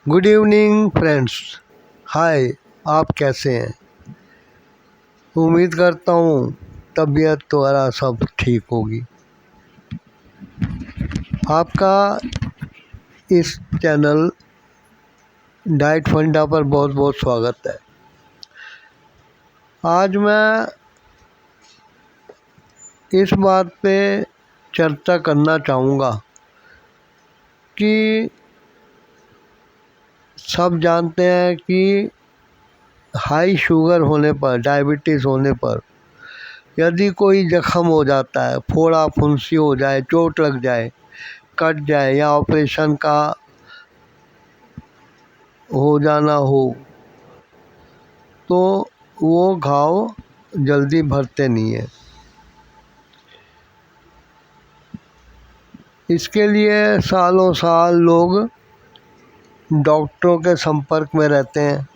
Good evening friends. हाय, आप कैसे हैं? उम्मीद करता हूँ तबीयत तुम्हारा सब ठीक होगी। आपका इस चैनल डाइट फंडा पर बहुत बहुत स्वागत है। आज मैं इस बात पे चर्चा करना चाहूँगा कि सब जानते हैं कि हाई शुगर होने पर, डायबिटीज़ होने पर यदि कोई जख्म हो जाता है, फोड़ा फुंसी हो जाए, चोट लग जाए, कट जाए या ऑपरेशन का हो जाना हो तो वो घाव जल्दी भरते नहीं है। इसके लिए सालों साल लोग डॉक्टरों के संपर्क में रहते हैं,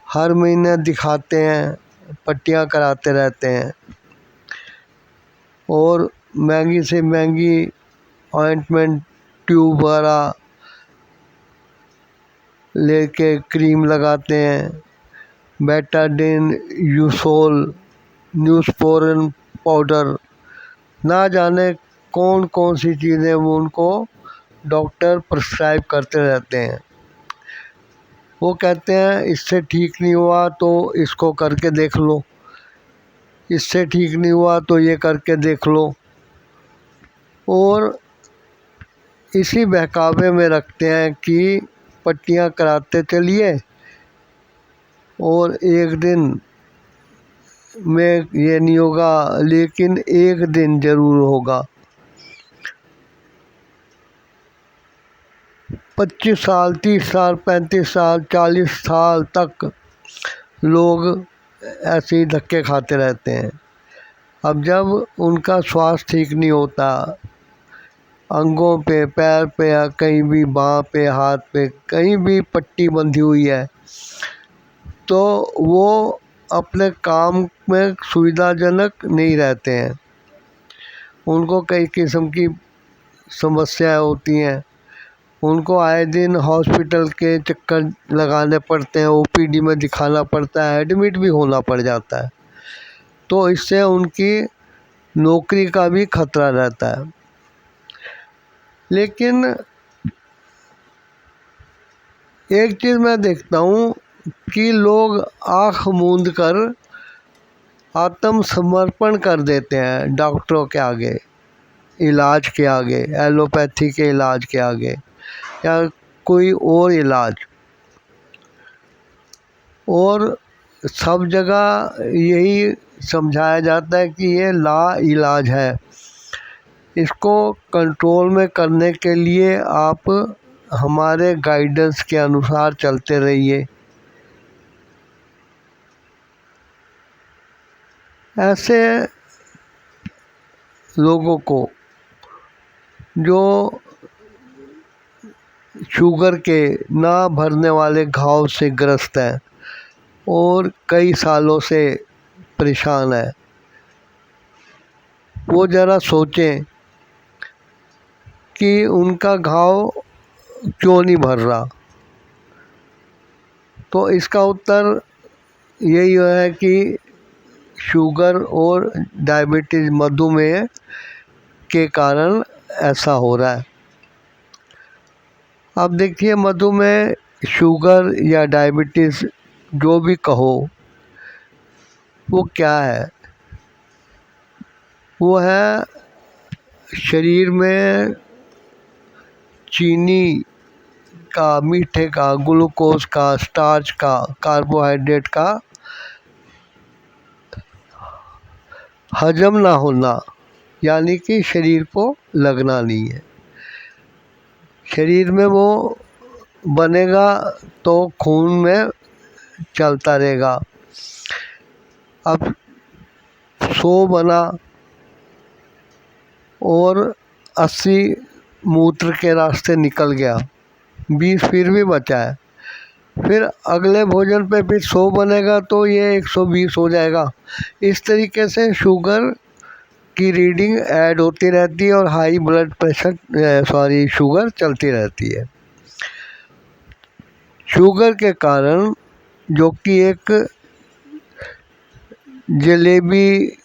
हर महीने दिखाते हैं, पट्टियाँ कराते रहते हैं और महंगी से महंगी ऑइंटमेंट ट्यूब वगैरह लेके क्रीम लगाते हैं, बेटाडिन, यूसोल, न्यूस्पोरिन पाउडर, ना जाने कौन कौन सी चीज़ें वो उनको डॉक्टर प्रिस्क्राइब करते रहते हैं। वो कहते हैं इससे ठीक नहीं हुआ तो इसको करके देख लो, इससे ठीक नहीं हुआ तो ये करके देख लो, और इसी बहकावे में रखते हैं कि पट्टियाँ कराते चलिए और एक दिन में ये नहीं होगा लेकिन एक दिन ज़रूर होगा। 25 साल, 30 साल, 35 साल, 40 साल तक लोग ऐसे ही धक्के खाते रहते हैं। अब जब उनका स्वास्थ्य ठीक नहीं होता, अंगों पे, पैर पे या कहीं भी बाँह पे, हाथ पे कहीं भी पट्टी बंधी हुई है तो वो अपने काम में सुविधाजनक नहीं रहते हैं। उनको कई किस्म की समस्याएं होती हैं, उनको आए दिन हॉस्पिटल के चक्कर लगाने पड़ते हैं, ओपीडी में दिखाना पड़ता है, एडमिट भी होना पड़ जाता है। तो इससे उनकी नौकरी का भी खतरा रहता है। लेकिन एक चीज़ मैं देखता हूँ कि लोग आँख मूंद कर आत्मसमर्पण कर देते हैं डॉक्टरों के आगे, इलाज के आगे, एलोपैथी के इलाज के आगे या कोई और इलाज, और सब जगह यही समझाया जाता है कि ये ला इलाज है। इसको कंट्रोल में करने के लिए आप हमारे गाइडेंस के अनुसार चलते रहिए। ऐसे लोगों को जो शुगर के ना भरने वाले घाव से ग्रस्त हैं और कई सालों से परेशान है, वो ज़रा सोचें कि उनका घाव क्यों नहीं भर रहा। तो इसका उत्तर यही है कि शुगर और डायबिटीज़, मधुमेह के कारण ऐसा हो रहा है। अब देखिए, मधुमेह, शुगर या डायबिटीज़ जो भी कहो, वो क्या है? वो है शरीर में चीनी का, मीठे का, ग्लूकोज का, स्टार्च का, कार्बोहाइड्रेट का हजम ना होना, यानी कि शरीर को लगना नहीं है। शरीर में वो बनेगा तो खून में चलता रहेगा। अब 100 बना और 80 मूत्र के रास्ते निकल गया, 20 फिर भी बचा है, फिर अगले भोजन पे फिर 100 बनेगा तो ये 120 हो जाएगा। इस तरीके से शुगर की रीडिंग ऐड होती रहती है और हाई ब्लड प्रेशर शुगर चलती रहती है। शुगर के कारण, जो कि एक जलेबी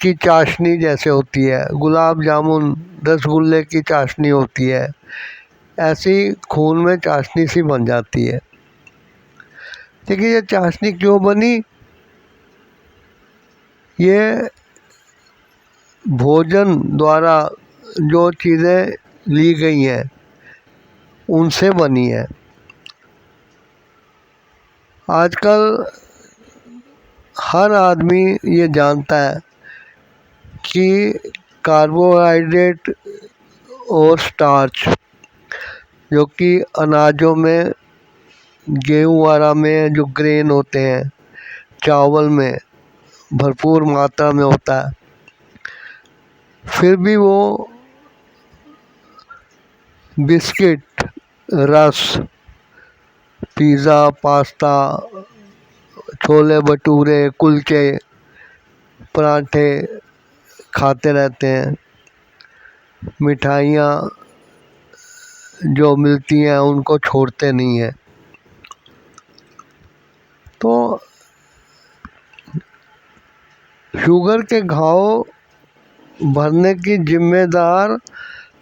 की चाशनी जैसे होती है, गुलाब जामुन रसगुल्ले की चाशनी होती है, ऐसी खून में चाशनी सी बन जाती है। देखिए ये चाशनी क्यों बनी? ये भोजन द्वारा जो चीज़ें ली गई हैं उनसे बनी है। आजकल हर आदमी ये जानता है कि कार्बोहाइड्रेट और स्टार्च, जो कि अनाजों में, गेहूँ वगैरह में जो ग्रेन होते हैं, चावल में भरपूर मात्रा में होता है, फिर भी वो बिस्किट, रस, पिज़्ज़ा, पास्ता, छोले भटूरे, कुलचे, पराठे खाते रहते हैं। मिठाइयाँ जो मिलती हैं उनको छोड़ते नहीं हैं। तो शुगर के घाव भरने की जिम्मेदार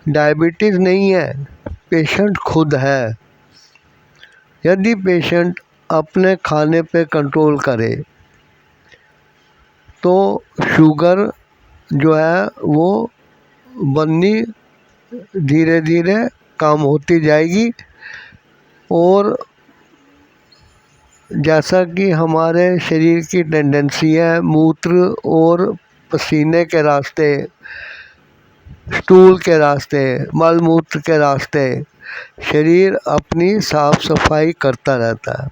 डायबिटीज़ नहीं है, पेशेंट खुद है। यदि पेशेंट अपने खाने पे कंट्रोल करे तो शुगर जो है वो बननी धीरे धीरे कम होती जाएगी। और जैसा कि हमारे शरीर की टेंडेंसी है, मूत्र और पसीने के रास्ते, स्टूल के रास्ते, मल मूत्र के रास्ते शरीर अपनी साफ सफाई करता रहता है।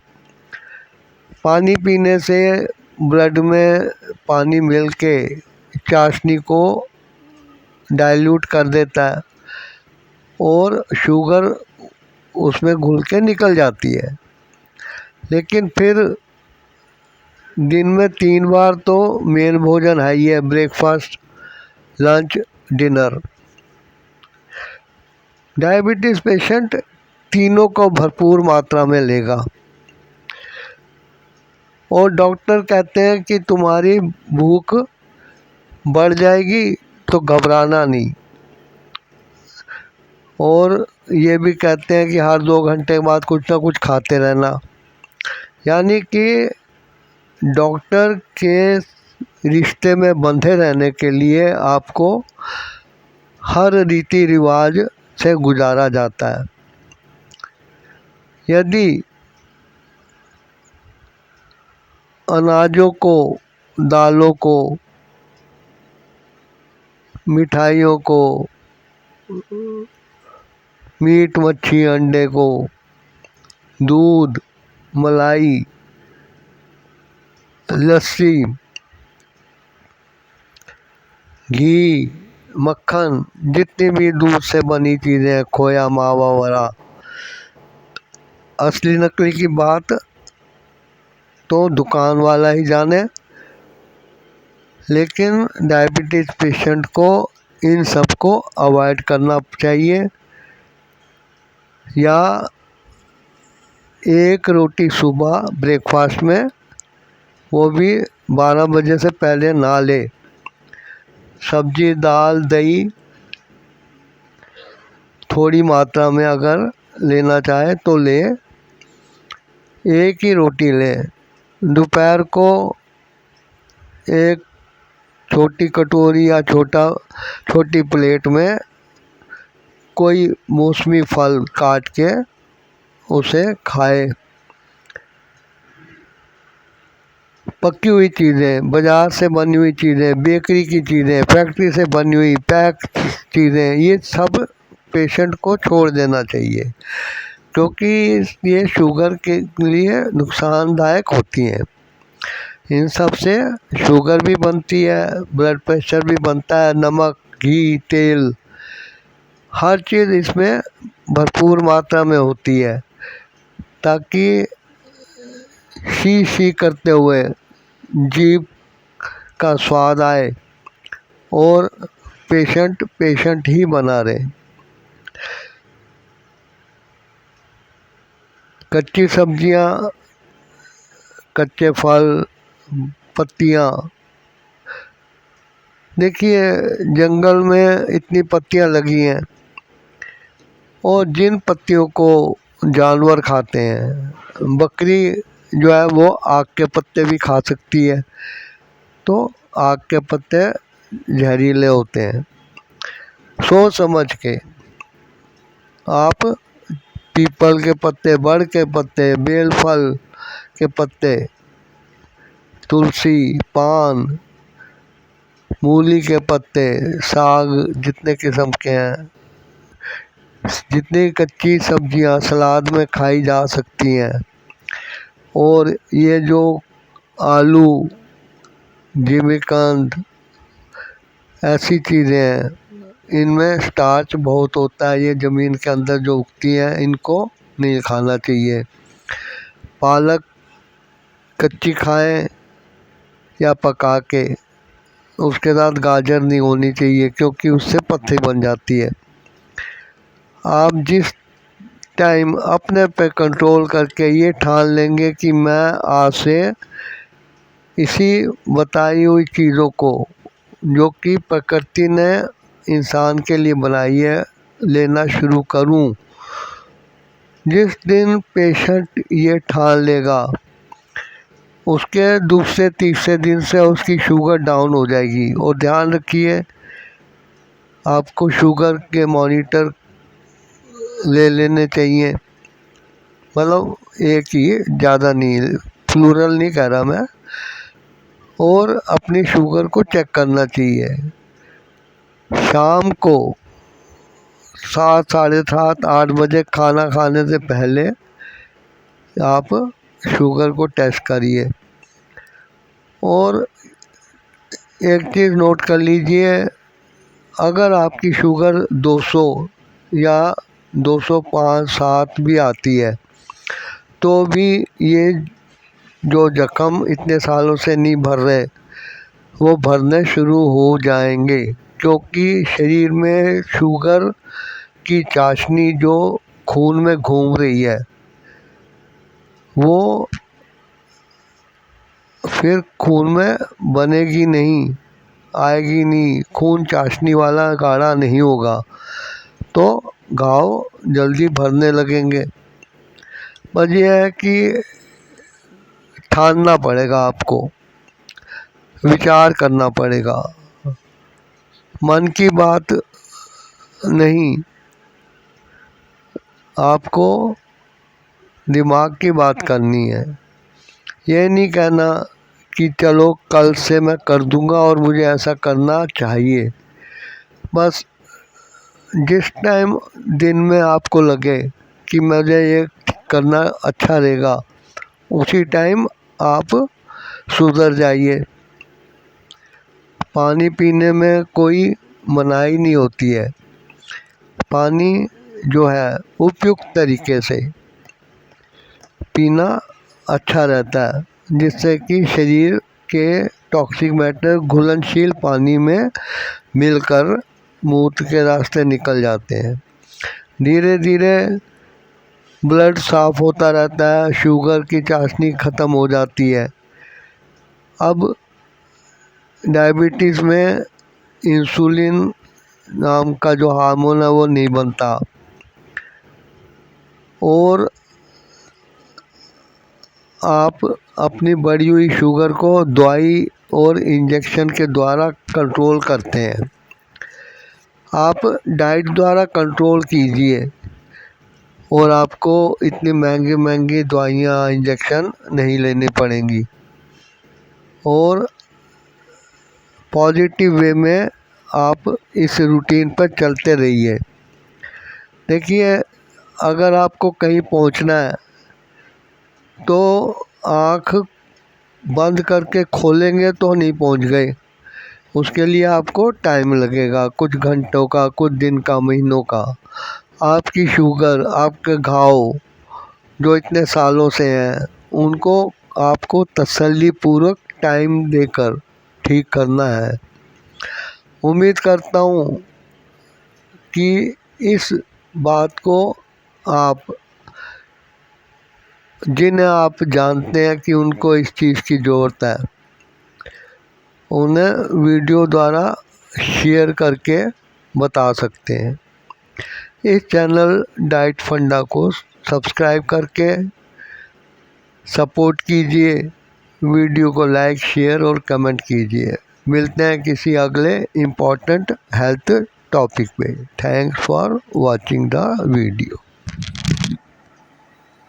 पानी पीने से ब्लड में पानी मिल के चाशनी को डाइल्यूट कर देता है और शुगर उसमें घुल के निकल जाती है। लेकिन फिर दिन में 3 बार तो मेन भोजन है ही है, breakfast, lunch, dinner. Diabetes patient तीनों को भरपूर मात्रा में लेगा। और डॉक्टर कहते हैं कि तुम्हारी भूख बढ़ जाएगी तो घबराना नहीं। और ये भी कहते हैं कि हर 2 घंटे बाद कुछ ना कुछ खाते रहना। यानी कि डॉक्टर के रिश्ते में बंधे रहने के लिए आपको हर रीति रिवाज से गुजारा जाता है। यदि अनाजों को, दालों को, मिठाइयों को, मीट, मच्छी, अंडे को, दूध, मलाई, लस्सी, घी, मक्खन, जितनी भी दूध से बनी चीज़ें, खोया, मावा वगैरह, असली नकली की बात तो दुकान वाला ही जाने। लेकिन डायबिटीज़ पेशेंट को इन सब को अवॉइड करना चाहिए। या एक रोटी सुबह ब्रेकफास्ट में, वो भी 12 बजे से पहले ना ले। सब्जी, दाल, दही थोड़ी मात्रा में अगर लेना चाहे तो ले, एक ही रोटी ले। दोपहर को एक छोटी कटोरी या छोटी प्लेट में कोई मौसमी फल काट के उसे खाए। पकी हुई चीज़ें, बाज़ार से बनी हुई चीज़ें, बेकरी की चीज़ें, फैक्ट्री से बनी हुई पैक चीज़ें, ये सब पेशेंट को छोड़ देना चाहिए, क्योंकि ये शुगर के लिए नुकसानदायक होती हैं। इन सब से शुगर भी बनती है, ब्लड प्रेशर भी बनता है, नमक, घी, तेल, हर चीज़ इसमें भरपूर मात्रा में होती है, ताकि शी करते हुए जीभ का स्वाद आए और पेशेंट ही बना रहे। कच्ची सब्जियां, कच्चे फल, पत्तियां। देखिए जंगल में इतनी पत्तियां लगी हैं और जिन पत्तियों को जानवर खाते हैं, बकरी जो है वो आक के पत्ते भी खा सकती है, तो आक के पत्ते जहरीले होते हैं। सोच समझ के आप पीपल के पत्ते, बड़ के पत्ते, बेल फल के पत्ते, तुलसी, पान, मूली के पत्ते, साग, जितने किस्म के हैं, जितनी कच्ची सब्जियां सलाद में खाई जा सकती हैं, और ये जो आलू, जिमीकंद, ऐसी चीज़ें हैं, इनमें स्टार्च बहुत होता है। ये ज़मीन के अंदर जो उगती हैं इनको नहीं खाना चाहिए। पालक कच्ची खाएं या पका के, उसके साथ गाजर नहीं होनी चाहिए क्योंकि उससे पत्थरी बन जाती है। आप जिस टाइम अपने पे कंट्रोल करके ये ठान लेंगे कि मैं आज से इसी बताई हुई चीज़ों को जो कि प्रकृति ने इंसान के लिए बनाई है लेना शुरू करूं, जिस दिन पेशेंट ये ठान लेगा उसके दूसरे तीसरे दिन से उसकी शुगर डाउन हो जाएगी। और ध्यान रखिए आपको शुगर के मॉनिटर ले लेने चाहिए, मतलब एक ही, ज़्यादा नहीं, प्लूरल नहीं कह रहा मैं। और अपनी शुगर को चेक करना चाहिए। शाम को 7, साढ़े 7, 8 बजे खाना खाने से पहले आप शुगर को टेस्ट करिए। और एक चीज़ नोट कर लीजिए, अगर आपकी शुगर 200 या 205, 7 भी आती है तो भी ये जो जख्म इतने सालों से नहीं भर रहे वो भरने शुरू हो जाएंगे, क्योंकि शरीर में शुगर की चाशनी जो खून में घूम रही है वो फिर खून में बनेगी नहीं, आएगी नहीं, खून चाशनी वाला गाढ़ा नहीं होगा, तो घाव जल्दी भरने लगेंगे। बस ये है कि ठानना पड़ेगा, आपको विचार करना पड़ेगा, मन की बात नहीं, आपको दिमाग की बात करनी है। ये नहीं कहना कि चलो कल से मैं कर दूंगा और मुझे ऐसा करना चाहिए। बस जिस टाइम दिन में आपको लगे कि मुझे ये करना अच्छा रहेगा, उसी टाइम आप सुधर जाइए। पानी पीने में कोई मनाही नहीं होती है। पानी जो है उपयुक्त तरीके से पीना अच्छा रहता है, जिससे कि शरीर के टॉक्सिक मैटर घुलनशील पानी में मिलकर मूत्र के रास्ते निकल जाते हैं। धीरे धीरे ब्लड साफ होता रहता है, शुगर की चाशनी ख़त्म हो जाती है। अब डायबिटीज़ में इंसुलिन नाम का जो हार्मोन है वो नहीं बनता, और आप अपनी बढ़ी हुई शुगर को दवाई और इंजेक्शन के द्वारा कंट्रोल करते हैं। आप डाइट द्वारा कंट्रोल कीजिए और आपको इतनी महंगी महंगी दवाइयाँ, इंजेक्शन नहीं लेनी पड़ेंगी, और पॉजिटिव वे में आप इस रूटीन पर चलते रहिए। देखिए अगर आपको कहीं पहुंचना है तो आँख बंद करके खोलेंगे तो नहीं पहुंच गए, उसके लिए आपको टाइम लगेगा, कुछ घंटों का, कुछ दिन का, महीनों का। आपकी शुगर, आपके घाव जो इतने सालों से हैं उनको आपको तसल्ली पूर्वक टाइम देकर ठीक करना है। उम्मीद करता हूँ कि इस बात को आप जिन्हें आप जानते हैं कि उनको इस चीज़ की ज़रूरत है, उन्हें वीडियो द्वारा शेयर करके बता सकते हैं। इस चैनल डाइट फंडा को सब्सक्राइब करके सपोर्ट कीजिए, वीडियो को लाइक शेयर और कमेंट कीजिए। मिलते हैं किसी अगले इम्पोर्टेंट हेल्थ टॉपिक पे। Thanks for watching the video.